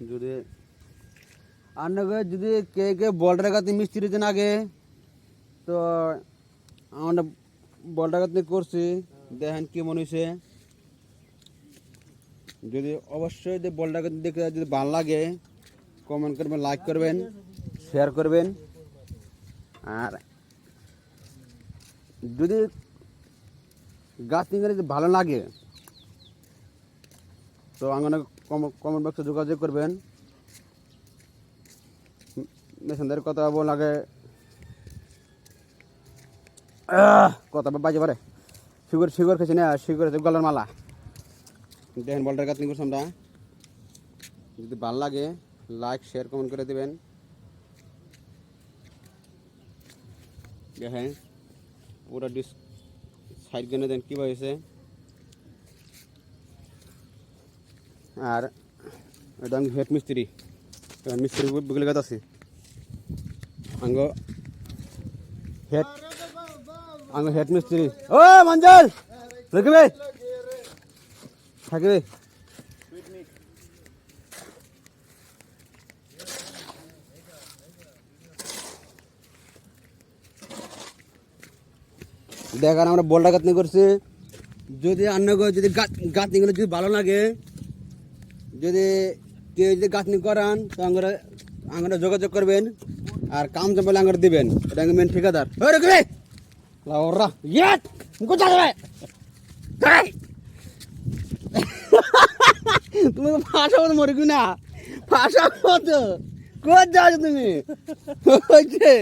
যদি আর যদি কে কে বলটার কাছে মিস্ত্রি দিন আগে তো আমরা বলটার কাছে করছি দেখেন কি মনে হয়েছে। যদি অবশ্যই যদি বলটার কাছে দেখে যদি ভালো লাগে কমেন্ট করবেন, লাইক করবেন, শেয়ার করবেন। আর যদি গাছ নিয়ে যদি ভালো লাগে তো আমাকে কমেন্ট বক্সে যোগাযোগ করবেন। মেশিনদের কথা বল আগে কথা বাজে পারে শিগর খেয়েছি না, শিগর গলার মালা। দেখেন বলটার কাজ নিয়ে করছি আমরা। যদি ভালো লাগে লাইক শেয়ার কমেন্ট করে দেবেন। দেখেন পুরো সাইড গেনে দেন কী হয়েছে। আর এটা আমি হেড মিস্ত্রি, মিস্ত্রি বিকেলে গাছ আছে আঙ্গ হেড মিস্ত্রি। ও মঞ্জল দেখবে থাকবে দেখান আমরা বলটা গাঁথনি করছি। যদি অন্য যদি গাঁথনিগুলো যদি ভালো লাগে, যদি কেউ যদি গাঁথনি করান তো আমরা যোগাযোগ করবেন আর কাম জমালে আমরা দিবেন। এটা মেন ঠিকাদার। তুমি তো ফাঁসা মতো মরবি না, ফাঁসা মতো কোথায় যাচ্ছ তুমি? হয়েছে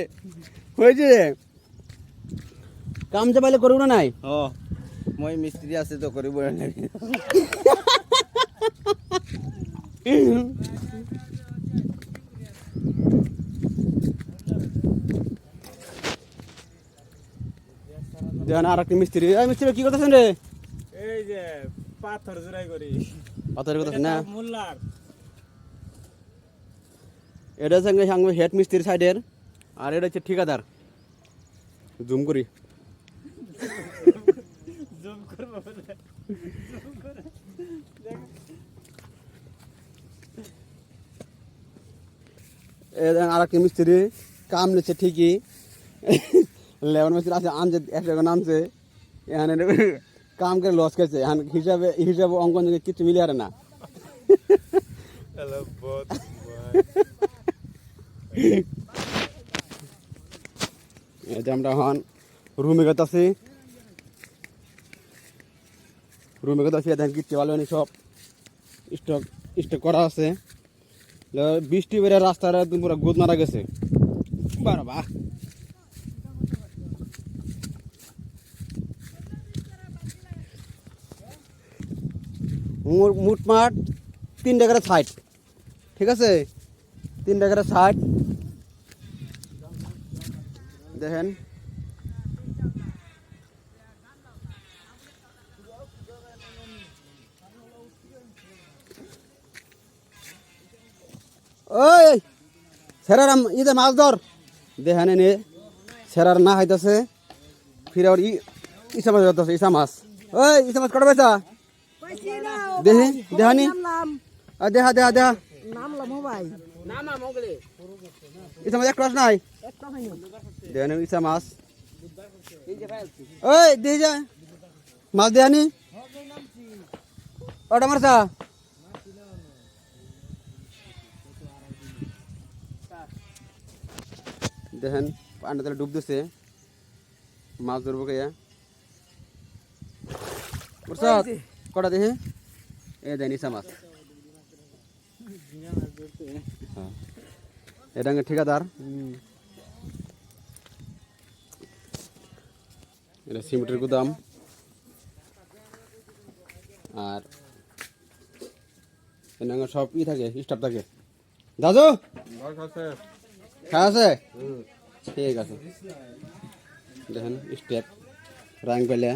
হয়েছে কাম চাপাইলে করবো না নাই? ও মই মিস্ত্রি আছে তো করিব নাকি? দেখেন আর একটা মিস্ত্রি। এই মিস্ত্রি কি করতেছেন রে? এই যে পাথর জোড়াই করি। পাথর করতেছেন না? মোল্লার এটা সঙ্গে সঙ্গে হেড মিস্ত্রি সাইডের, আর এটা হচ্ছে ঠিকাদার। জুম করি জুম করব বলে জুম করে দেখ। আর একটা মিস্ত্রি কাম নিচ্ছে ঠিকই, লেবার মিস্ত্রি আছে আনছে 1 টাকা নামছে এখানে কাম করে লস খেয়েছে। এখন হিসাবে অঙ্কন কিছু মিলে আর না। হ্যালো বট এটা আমরা এখন রুমে গেতাছি দেখেন কিচ্ছু ভালো নেই, সব স্টক করা আছে। বৃষ্টি বেড়ে রাস্তাটা একদম পুরো গোদ মারা গেছে। বাবা মুটমাট 3 টাকার সাইড, ঠিক আছে 3 টাকার সাইড। দেখেন ওই সেরার ইদে মাছ ধর। দেখেন এনে সেরার না খাইতেছে, ফিরে আবার ইসা মাছ ধরতেছে। ইসা মাছ, ওই ইসা মাছ কটা পয়সা দেখি দেখানি? দেখা দেখা দেখা ইসা মাছ 1 ক্লাস নাই। দেখেন ইসা মাছ, ওই দেখি যা মাছ দেখানি ওটা মারছা। দেখেন পান্ডা তাহলে ডুব দিচ্ছে, মাছ ধরবো খাইয়া কটা দেখে এ দেয় নিশা মাছ। এটা ঠিকাদার, এটা সিমেন্টের গুদাম। আর সব থাকে স্টাফ থাকে। দাদু খাওয়া আছে? ঠিক আছে। দেখেন স্টেপ রাং পেলে